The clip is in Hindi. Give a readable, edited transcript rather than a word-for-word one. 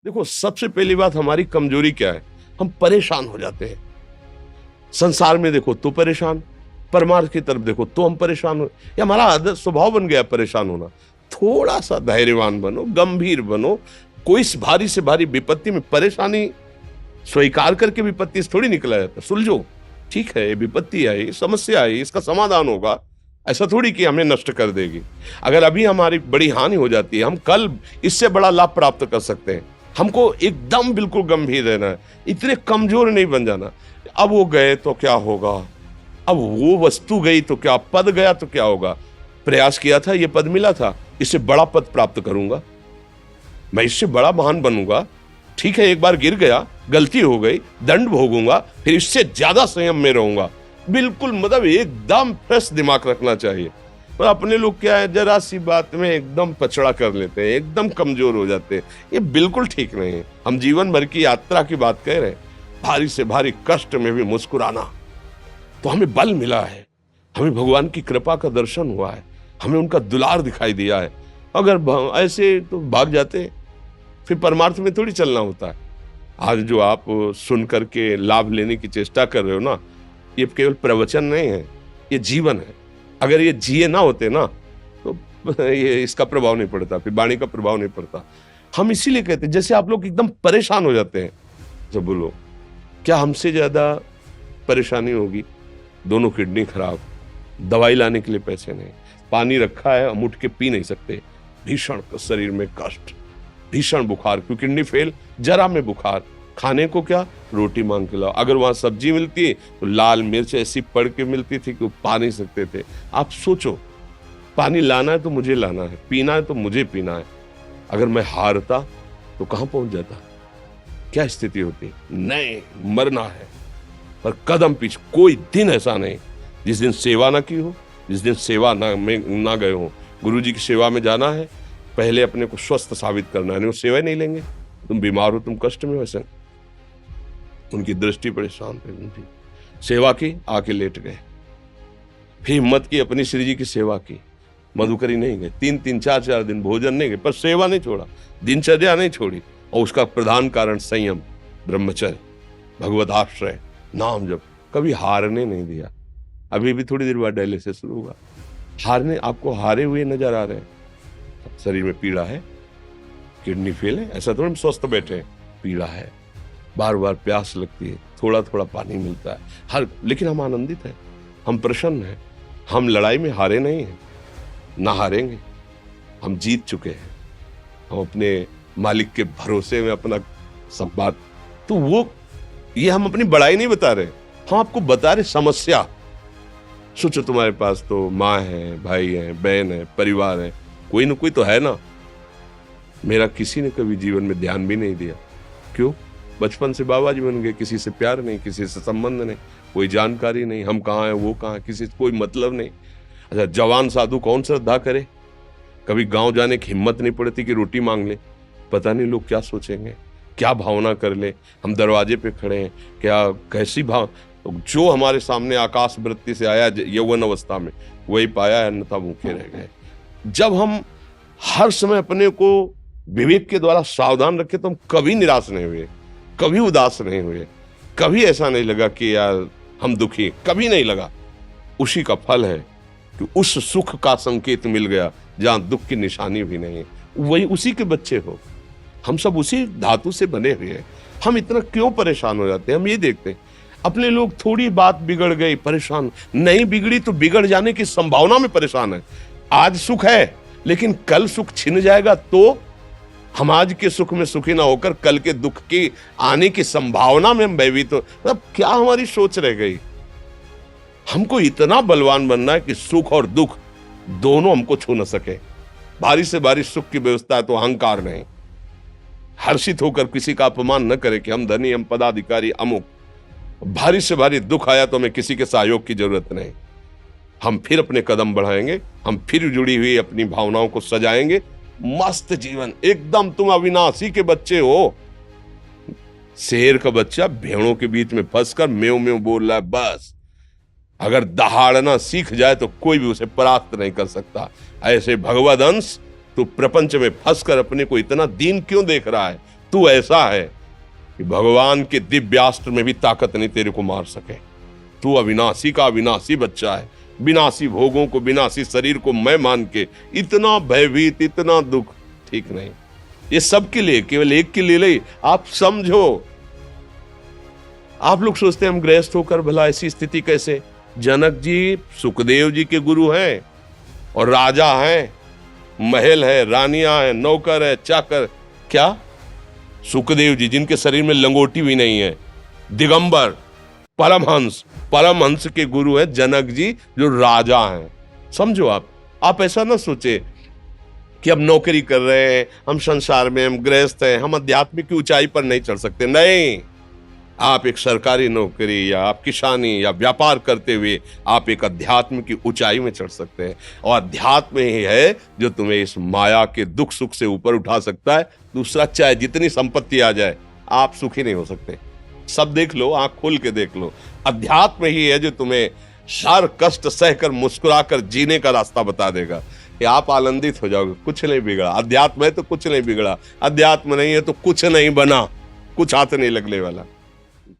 देखो, सबसे पहली बात हमारी कमजोरी क्या है? हम परेशान हो जाते हैं। संसार में देखो तो परेशान, परमार्थ की तरफ देखो तो हम परेशान हो। ये हमारा आदत स्वभाव बन गया परेशान होना। थोड़ा सा धैर्यवान बनो, गंभीर बनो। कोई इस भारी से भारी विपत्ति में परेशानी स्वीकार करके विपत्ति से थोड़ी निकला जाता। सुलझो, ठीक है, ये विपत्ति आई, समस्या आई, इसका समाधान होगा। ऐसा थोड़ी कि हमें नष्ट कर देगी। अगर अभी हमारी बड़ी हानि हो जाती है, हम कल इससे बड़ा लाभ प्राप्त कर सकते हैं। हमको एकदम बिल्कुल गंभीर रहना है, इतने कमजोर नहीं बन जाना। अब वो गए तो क्या होगा, अब वो वस्तु गई तो क्या, पद गया तो क्या होगा। प्रयास किया था, ये पद मिला था, इससे बड़ा पद प्राप्त करूंगा, मैं इससे बड़ा महान बनूंगा। ठीक है, एक बार गिर गया, गलती हो गई, दंड भोगूंगा, फिर इससे ज्यादा संयम में रहूंगा। बिल्कुल मतलब एकदम फ्रेश दिमाग रखना चाहिए। पर अपने लोग क्या है, जरा सी बात में एकदम पचड़ा कर लेते हैं, एकदम कमजोर हो जाते हैं। ये बिल्कुल ठीक नहीं है। हम जीवन भर की यात्रा की बात कह रहे हैं, भारी से भारी कष्ट में भी मुस्कुराना, तो हमें बल मिला है, हमें भगवान की कृपा का दर्शन हुआ है, हमें उनका दुलार दिखाई दिया है। अगर ऐसे तो भाग जाते, फिर परमार्थ में थोड़ी चलना होता है। आज जो आप सुन करके लाभ लेने की चेष्टा कर रहे हो ना, ये केवल प्रवचन नहीं है, ये जीवन है। अगर ये जिए ना होते ना, तो ये इसका प्रभाव नहीं पड़ता, फिर वाणी का प्रभाव नहीं पड़ता। हम इसीलिए कहते हैं, जैसे आप लोग एकदम परेशान हो जाते हैं जब बोलो, क्या हमसे ज्यादा परेशानी होगी? दोनों किडनी खराब, दवाई लाने के लिए पैसे नहीं, पानी रखा है हम उठ के पी नहीं सकते, भीषण शरीर में कष्ट, भीषण बुखार, क्योंकि किडनी फेल, जरा में बुखार, खाने को क्या, रोटी मांग के लाओ। अगर वहां सब्जी मिलती है तो लाल मिर्च ऐसी पड़ के मिलती थी कि वो पा नहीं सकते थे। आप सोचो, पानी लाना है तो मुझे लाना है, पीना है तो मुझे पीना है। अगर मैं हारता तो कहां पहुंच जाता, क्या स्थिति होती? नहीं, मरना है, पर कदम पीछे। कोई दिन ऐसा नहीं जिस दिन सेवा ना की हो, जिस दिन सेवा ना गए हो। गुरु जी की सेवा में जाना है, पहले अपने को स्वस्थ साबित करना है, नहीं वो सेवा नहीं लेंगे। तुम बीमार हो, तुम कष्ट में हो, ऐसे उनकी दृष्टि परेशान थे, उनकी सेवा की, आके लेट गए। फिर हिम्मत की, अपनी श्री जी की सेवा की, मधुकरी नहीं गए, 3-3 4-4 दिन भोजन नहीं गए, पर सेवा नहीं छोड़ा, दिनचर्या नहीं छोड़ी। और उसका प्रधान कारण संयम, ब्रह्मचर्य, भगवत आश्रय, नाम जप, कभी हारने नहीं दिया। अभी भी थोड़ी देर बाद डायलिसिस शुरू होगा, हारने, आपको हारे हुए नजर आ रहे हैं। शरीर में पीड़ा है, किडनी फेल है, ऐसा तो हम स्वस्थ बैठे हैं, पीड़ा है, बार बार प्यास लगती है, थोड़ा थोड़ा पानी मिलता है, लेकिन हम आनंदित हैं, हम प्रसन्न हैं। हम लड़ाई में हारे नहीं हैं, ना हारेंगे, हम जीत चुके हैं। हम अपने मालिक के भरोसे में अपना संवाद, तो वो ये हम अपनी बड़ाई नहीं बता रहे, हम आपको बता रहे समस्या। सोचो, तुम्हारे पास तो माँ है, भाई है, बहन है, परिवार है, कोई ना कोई तो है ना। मेरा किसी ने कभी जीवन में ध्यान भी नहीं दिया। क्यों? बचपन से बाबा जी बन गए, किसी से प्यार नहीं, किसी से संबंध नहीं, कोई जानकारी नहीं, हम कहाँ हैं, वो कहाँ है, किसी से कोई मतलब नहीं। अच्छा, जवान साधु कौन श्रद्धा करे? कभी गांव जाने की हिम्मत नहीं पड़ती कि रोटी मांग ले, पता नहीं लोग क्या सोचेंगे, क्या भावना कर ले। हम दरवाजे पे खड़े हैं, क्या कैसी भाव, जो हमारे सामने आकाश वृत्ति से आया यौवन अवस्था में, वही पाया, अन्यथा भूखे रह गए। जब हम हर समय अपने को विवेक के द्वारा सावधान रखे, तो हम कभी निराश नहीं हुए, कभी उदास नहीं हुए, कभी ऐसा नहीं लगा कि यार हम दुखी, कभी नहीं लगा। उसी का फल है कि उस सुख का संकेत मिल गया जहां दुख की निशानी भी नहीं है। वही उसी के बच्चे हो, हम सब उसी धातु से बने हुए हैं। हम इतना क्यों परेशान हो जाते हैं? हम ये देखते हैं, अपने लोग थोड़ी बात बिगड़ गई परेशान, नहीं बिगड़ी तो बिगड़ जाने की संभावना में परेशान है। आज सुख है, लेकिन कल सुख छिन जाएगा तो हम आज के सुख में सुखी ना होकर कल के दुख की आने की संभावना में हम भयभीत हो। मतलब क्या हमारी सोच रह गई? हमको इतना बलवान बनना है कि सुख और दुख दोनों हमको छू न सके। भारी से भारी सुख की व्यवस्था है तो अहंकार नहीं, हर्षित होकर किसी का अपमान न करे कि हम धनी, हम पदाधिकारी, अमुक। भारी से भारी दुख आया तो हमें किसी के सहयोग की जरूरत नहीं, हम फिर अपने कदम बढ़ाएंगे, हम फिर जुड़ी हुई अपनी भावनाओं को सजाएंगे। मस्त जीवन, एकदम तुम अविनाशी के बच्चे हो। शेर का बच्चा भेड़ों के बीच में फंसकर म्यों म्यों बोल रहा है, बस अगर दहाड़ना सीख जाए तो कोई भी उसे परास्त नहीं कर सकता। ऐसे भगवद अंश, तू प्रपंच में फंसकर अपने को इतना दीन क्यों देख रहा है? तू ऐसा है कि भगवान के दिव्यास्त्र में भी ताकत नहीं तेरे को मार सके। तू अविनाशी का अविनाशी बच्चा है। विनाशी भोगों को, विनाशी शरीर को मैं मान के इतना भयभीत, इतना दुख ठीक नहीं। ये सबके लिए, केवल एक के लिए नहीं। आप समझो, आप लोग सोचते हैं हम गृहस्थ होकर भला ऐसी स्थिति कैसे। जनक जी सुखदेव जी के गुरु हैं और राजा हैं, महल है, रानियां हैं, नौकर है, चाकर। क्या सुखदेव जी जिनके शरीर में लंगोटी भी नहीं है, दिगंबर, परमहंस के गुरु हैं जनक जी जो राजा हैं। समझो, आप ऐसा ना सोचे कि हम नौकरी कर रहे हैं, हम संसार में, हम गृहस्थ हैं, हम आध्यात्मिक की ऊंचाई पर नहीं चढ़ सकते। नहीं, आप एक सरकारी नौकरी या आप किसानी या व्यापार करते हुए आप एक अध्यात्म की ऊंचाई में चढ़ सकते हैं। और अध्यात्म ही है जो तुम्हें इस माया के दुख सुख से ऊपर उठा सकता है। दूसरा, चाहे जितनी संपत्ति आ जाए, आप सुखी नहीं हो सकते। सब देख लो, आंख खोल के देख लो। अध्यात्म ही है जो तुम्हें हर कष्ट सहकर मुस्कुराकर जीने का रास्ता बता देगा कि आप आनंदित हो जाओगे। कुछ नहीं बिगड़ा। अध्यात्म है तो कुछ नहीं बिगड़ा, अध्यात्म नहीं है तो कुछ नहीं बना, कुछ हाथ नहीं लगने वाला।